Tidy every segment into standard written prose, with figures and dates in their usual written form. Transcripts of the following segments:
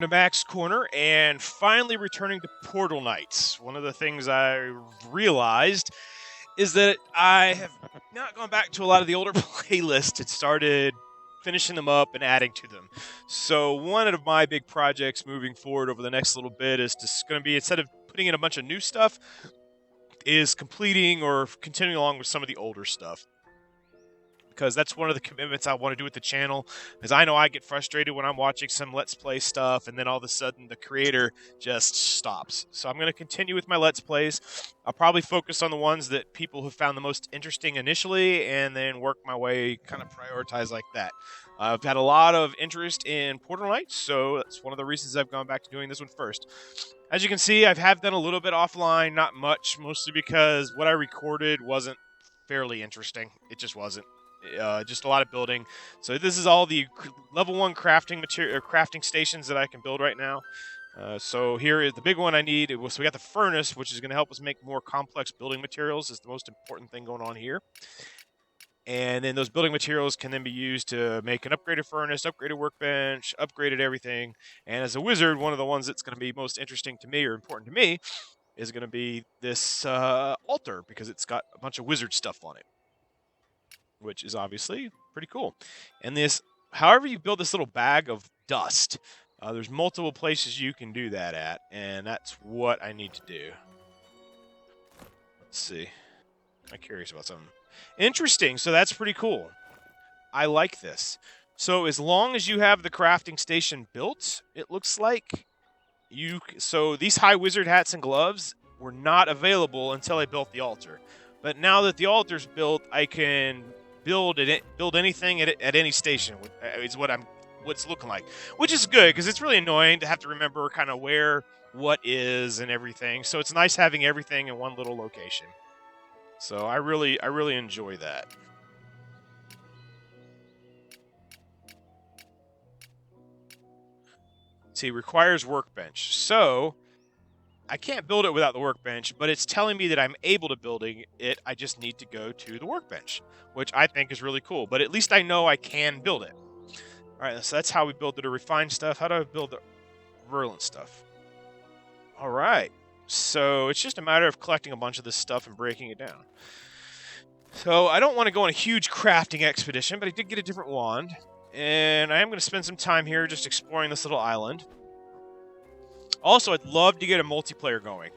To Max Corner and finally returning to Portal Knights. One of the things I realized is that I have not gone back to a lot of the older playlists and started finishing them up and adding to them. So one of my big projects moving forward over the next little bit is just going to be, instead of putting in a bunch of new stuff, is completing or continuing along with some of the older stuff. Because that's one of the commitments I want to do with the channel, is I know I get frustrated when I'm watching some Let's Play stuff, and then all of a sudden the creator just stops. So I'm going to continue with my Let's Plays. I'll probably focus on the ones that people have found the most interesting initially, and then work my way, kind of prioritize like that. I've had a lot of interest in Portal Knights, so that's one of the reasons I've gone back to doing this one first. As you can see, I have done a little bit offline, not much, mostly because what I recorded wasn't fairly interesting. It just wasn't. Just a lot of building. So this is all the level 1 crafting material, crafting stations that I can build right now. So here is the big one I need. So we got the furnace, which is going to help us make more complex building materials. Is the most important thing going on here. And then those building materials can then be used to make an upgraded furnace, upgraded workbench, upgraded everything. And as a wizard, one of the ones that's going to be most interesting to me or important to me is going to be this altar, because it's got a bunch of wizard stuff on it, which is obviously pretty cool. And this, however you build this little bag of dust, there's multiple places you can do that at, and that's what I need to do. Let's see. I'm curious about something. Interesting, so that's pretty cool. I like this. So as long as you have the crafting station built, it looks like so these high wizard hats and gloves were not available until I built the altar. But now that the altar's built, I can build anything at any station. Is what's looking like, which is good, because it's really annoying to have to remember kind of where what is and everything. So it's nice having everything in one little location. So I really enjoy that. See, requires workbench. So I can't build it without the workbench, but it's telling me that I'm able to building it. I just need to go to the workbench, which I think is really cool. But at least I know I can build it. All right, so that's how we build the refined stuff. How do I build the virulent stuff? All right, so it's just a matter of collecting a bunch of this stuff and breaking it down. So I don't want to go on a huge crafting expedition, but I did get a different wand. And I am going to spend some time here just exploring this little island. Also, I'd love to get a multiplayer going.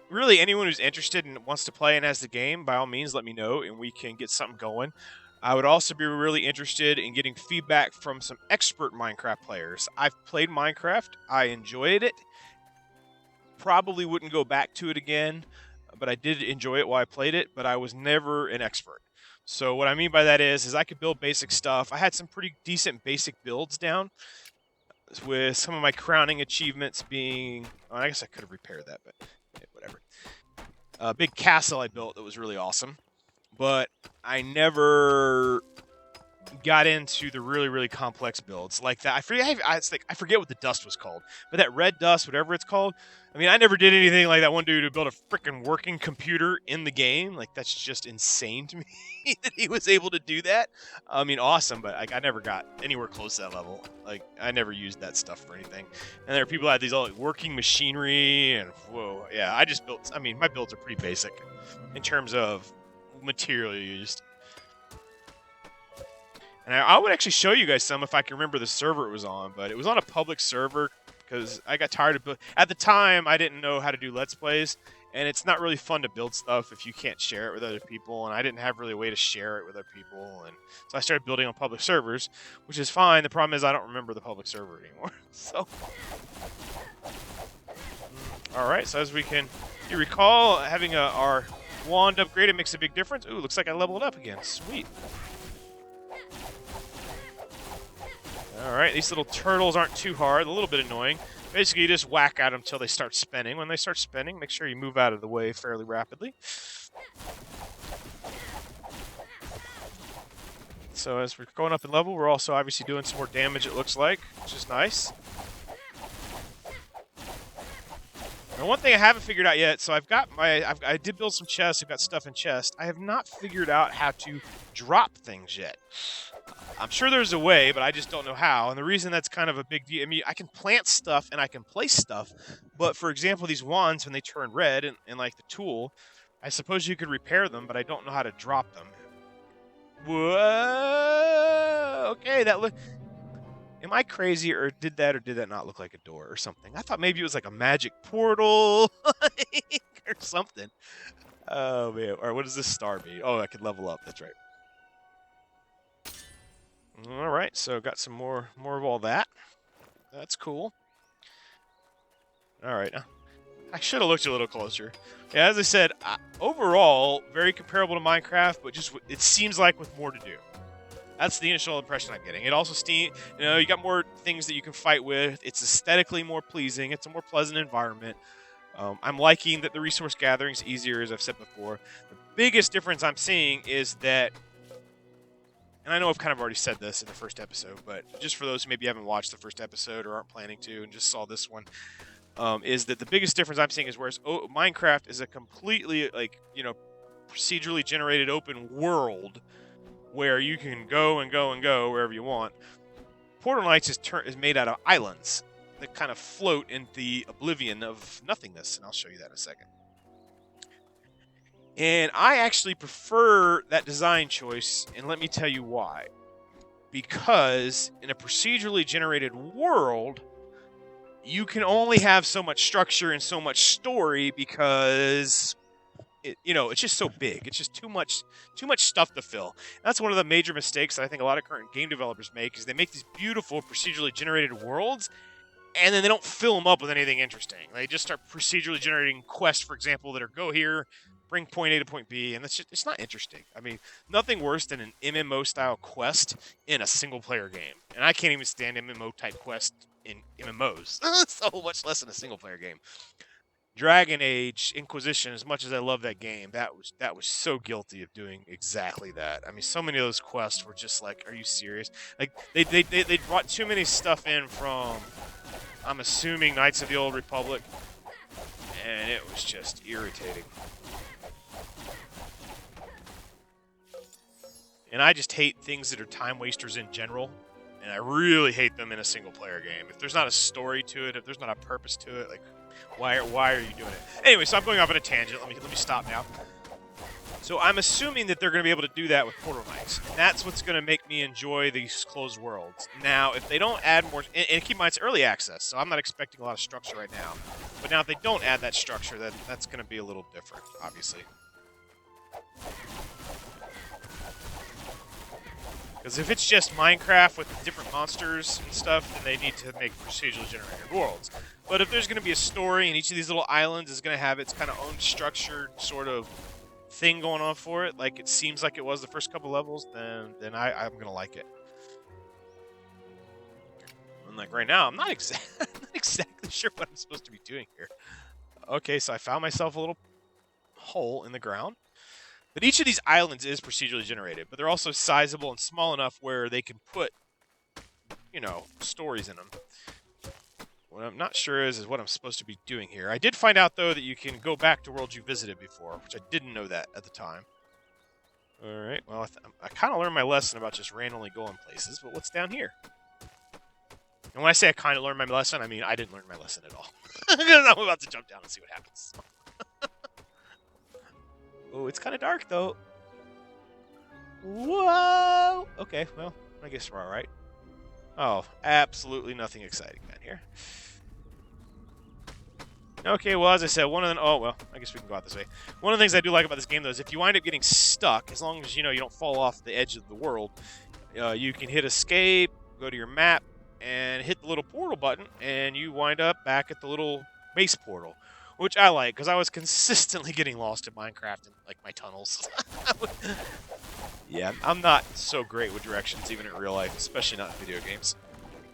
Really, anyone who's interested and wants to play and has the game, by all means, let me know, and we can get something going. I would also be really interested in getting feedback from some expert Minecraft players. I've played Minecraft. I enjoyed it. Probably wouldn't go back to it again, but I did enjoy it while I played it, but I was never an expert. So what I mean by that is I could build basic stuff. I had some pretty decent basic builds down, with some of my crowning achievements being... Oh, I guess I could have repaired that, but whatever. A big castle I built that was really awesome. But I never got into the really complex builds like that. I forget what the dust was called, but that red dust, whatever it's called. I mean, I never did anything like that one dude who built a freaking working computer in the game. Like, that's just insane to me that he was able to do that. I mean, awesome, but I never got anywhere close to that level. Like, I never used that stuff for anything. And there are people that had these all like working machinery and whoa, yeah. I just built. I mean, my builds are pretty basic in terms of material used. And I would actually show you guys some if I can remember the server it was on, but it was on a public server because I got tired of at the time, I didn't know how to do Let's Plays, and it's not really fun to build stuff if you can't share it with other people, and I didn't have really a way to share it with other people, and so I started building on public servers, which is fine. The problem is I don't remember the public server anymore. So, all right. So as you recall, having our wand upgraded makes a big difference. Ooh, looks like I leveled up again. Sweet. Alright, these little turtles aren't too hard, a little bit annoying. Basically, you just whack at them until they start spinning. When they start spinning, make sure you move out of the way fairly rapidly. So as we're going up in level, we're also obviously doing some more damage, it looks like, which is nice. Now, one thing I haven't figured out yet, so I did build some chests, I've got stuff in chests. I have not figured out how to drop things yet. I'm sure there's a way, but I just don't know how. And the reason that's kind of a big deal, I mean, I can plant stuff and I can place stuff, but for example, these wands, when they turn red and like the tool, I suppose you could repair them, but I don't know how to drop them. Whoa! Okay, that look. Am I crazy, or did that not look like a door or something? I thought maybe it was like a magic portal or something. Oh man! Or what does this star mean? Oh, I can level up. That's right. All right, so got some more of all that. That's cool. All right, I should have looked a little closer. Yeah, as I said, overall very comparable to Minecraft, but just it seems like with more to do. That's the initial impression I'm getting. It also you got more things that you can fight with. It's aesthetically more pleasing. It's a more pleasant environment. I'm liking that the resource gathering is easier, as I've said before. The biggest difference I'm seeing is that, and I know I've kind of already said this in the first episode, but just for those who maybe haven't watched the first episode or aren't planning to and just saw this one, is that the biggest difference I'm seeing is whereas Minecraft is a completely, procedurally generated open world where you can go and go and go wherever you want. Portal Knights is made out of islands that kind of float in the oblivion of nothingness, and I'll show you that in a second. And I actually prefer that design choice, and let me tell you why. Because in a procedurally generated world, you can only have so much structure and so much story because it's just so big. It's just too much stuff to fill. And that's one of the major mistakes that I think a lot of current game developers make, is they make these beautiful procedurally generated worlds, and then they don't fill them up with anything interesting. They just start procedurally generating quests, for example, that are go here, bring point A to point B, and it's not interesting. I mean, nothing worse than an MMO-style quest in a single-player game. And I can't even stand MMO-type quests in MMOs, so much less in a single-player game. Dragon Age Inquisition, as much as I love that game, that was so guilty of doing exactly that. I mean, so many of those quests were just like, are you serious? Like, they brought too many stuff in from, I'm assuming, Knights of the Old Republic, and it was just irritating. And I just hate things that are time wasters in general, and I really hate them in a single-player game. If there's not a story to it, if there's not a purpose to it, like, why are you doing it? Anyway, so I'm going off on a tangent. Let me stop now. So I'm assuming that they're going to be able to do that with Portal Knights. And that's what's going to make me enjoy these closed worlds. Now, if they don't add more, and keep in mind it's early access, so I'm not expecting a lot of structure right now. But now if they don't add that structure, then that's going to be a little different, obviously. Because if it's just Minecraft with different monsters and stuff, then they need to make procedurally generated worlds. But if there's going to be a story, and each of these little islands is going to have its kind of own structured sort of thing going on for it, like it seems like it was the first couple levels, then I'm going to like it. And like right now, I'm not exactly sure what I'm supposed to be doing here. Okay, so I found myself a little hole in the ground. But each of these islands is procedurally generated, but they're also sizable and small enough where they can put, stories in them. What I'm not sure is what I'm supposed to be doing here. I did find out, though, that you can go back to worlds you visited before, which I didn't know that at the time. Alright, well, I kind of learned my lesson about just randomly going places, but what's down here? And when I say I kind of learned my lesson, I mean I didn't learn my lesson at all. Because I'm about to jump down and see what happens. Oh, it's kind of dark, though. Whoa! Okay, well, I guess we're alright. Oh, absolutely nothing exciting down here. Okay, well, as I said, I guess we can go out this way. One of the things I do like about this game, though, is if you wind up getting stuck, as long as, you don't fall off the edge of the world, you can hit escape, go to your map, and hit the little portal button, and you wind up back at the little base portal. Which I like, because I was consistently getting lost in Minecraft in, like, my tunnels. Yeah, I'm not so great with directions, even in real life, especially not in video games.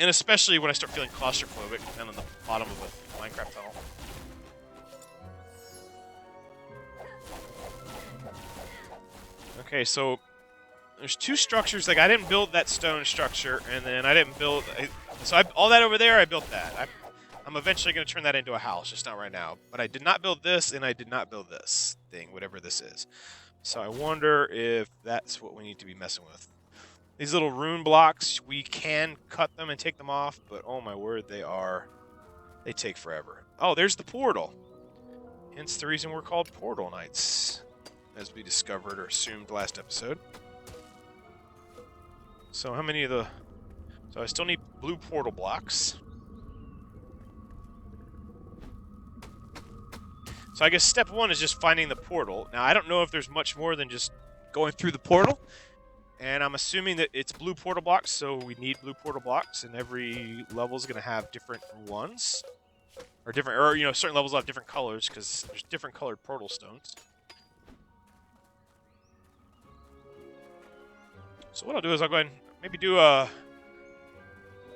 And especially when I start feeling claustrophobic down on the bottom of a Minecraft tunnel. Okay, so there's two structures. Like, I didn't build that stone structure, and then I didn't build... all that over there, I built that. I'm eventually going to turn that into a house, just not right now. But I did not build this, and I did not build this thing, whatever this is. So I wonder if that's what we need to be messing with. These little rune blocks, we can cut them and take them off, but oh my word, they take forever. Oh, there's the portal. Hence the reason we're called Portal Knights, as we discovered or assumed last episode. So how many of the... So I still need blue portal blocks. So I guess step one is just finding the portal. Now, I don't know if there's much more than just going through the portal. And I'm assuming that it's blue portal blocks, so we need blue portal blocks, and every level is going to have different ones. Or different, or, you know, certain levels will have different colors, because there's different colored portal stones. So what I'll do is I'll go ahead and maybe do a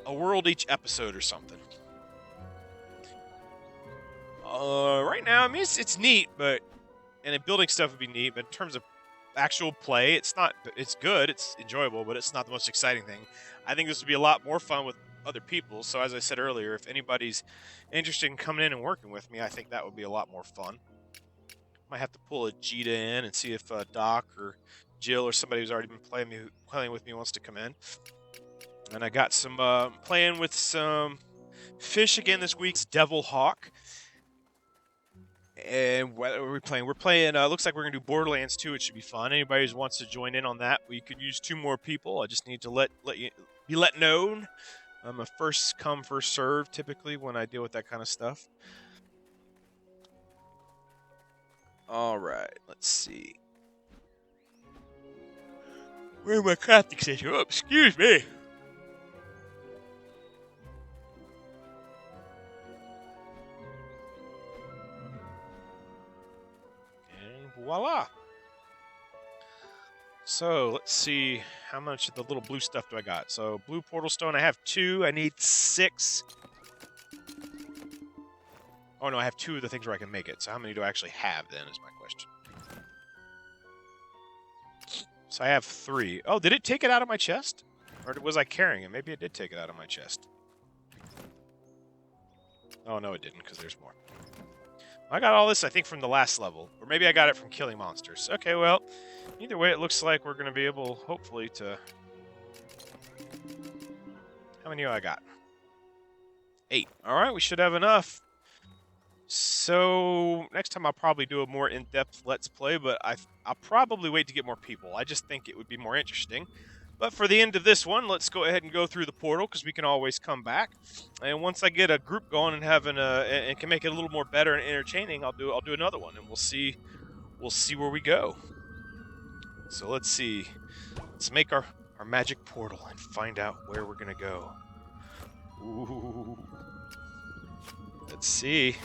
world each episode or something. Right now, I mean, it's neat, but... And then building stuff would be neat, but in terms of actual play, it's not... It's good, it's enjoyable, but it's not the most exciting thing. I think this would be a lot more fun with other people, so as I said earlier, if anybody's interested in coming in and working with me, I think that would be a lot more fun. Might have to pull a Jita in and see if Doc or Jill or somebody who's already been playing with me wants to come in. And I got some... playing with some fish again this week. It's Devil Hawk. And what are we playing? We're playing, looks like we're going to do Borderlands 2. It should be fun. Anybody who wants to join in on that, we could use 2 more people. I just need to let you be let known. I'm a first come, first serve, typically, when I deal with that kind of stuff. All right, let's see. Where's my crafting station? Oh, excuse me. Voila! So, let's see, how much of the little blue stuff do I got? So, blue portal stone, I have 2, I need 6. Oh no, I have 2 of the things where I can make it. So how many do I actually have then, is my question. So I have 3. Oh, did it take it out of my chest? Or was I carrying it? Maybe it did take it out of my chest. Oh no, it didn't, because there's more. I got all this, I think, from the last level. Or maybe I got it from killing monsters. Okay, well, either way, it looks like we're going to be able, hopefully, to... How many do I got? 8. Alright, we should have enough. So, next time I'll probably do a more in-depth Let's Play, but I'll probably wait to get more people. I just think it would be more interesting. But for the end of this one, let's go ahead and go through the portal, because we can always come back. And once I get a group going and and can make it a little more better and entertaining, I'll do another one, and we'll see where we go. So let's see. Let's make our magic portal and find out where we're gonna go. Ooh. Let's see.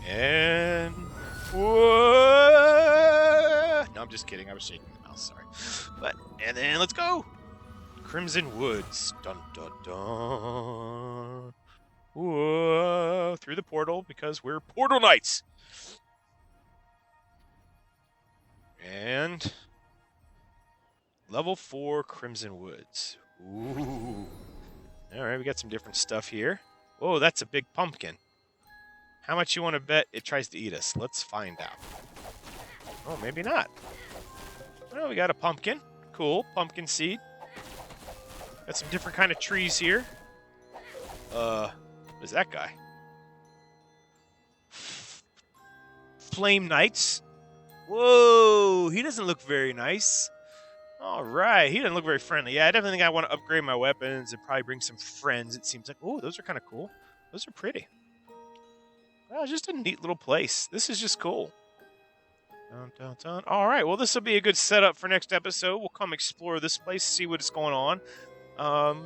And... Whoa! No, I'm just kidding. I was shaking the mouse. Sorry. And then let's go. Crimson Woods. Dun dun dun. Whoa! Through the portal because we're Portal Knights. And level 4 Crimson Woods. Ooh. All right, we got some different stuff here. Oh, that's a big pumpkin. How much you want to bet it tries to eat us? Let's find out. Oh, maybe not. Well, we got a pumpkin. Cool. Pumpkin seed. Got some different kind of trees here. What's that guy? Flame Knights. Whoa, he doesn't look very nice. All right, he doesn't look very friendly. Yeah, I definitely think I want to upgrade my weapons and probably bring some friends. It seems like, oh, those are kind of cool. Those are pretty. Well, it's just a neat little place. This is just cool. Dun, dun, dun. All right, well, this will be a good setup for next episode. We'll come explore this place, see what's going on,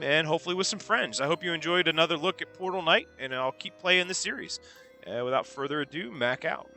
and hopefully with some friends. I hope you enjoyed another look at Portal Knight, and I'll keep playing this series. Without further ado, Mac out.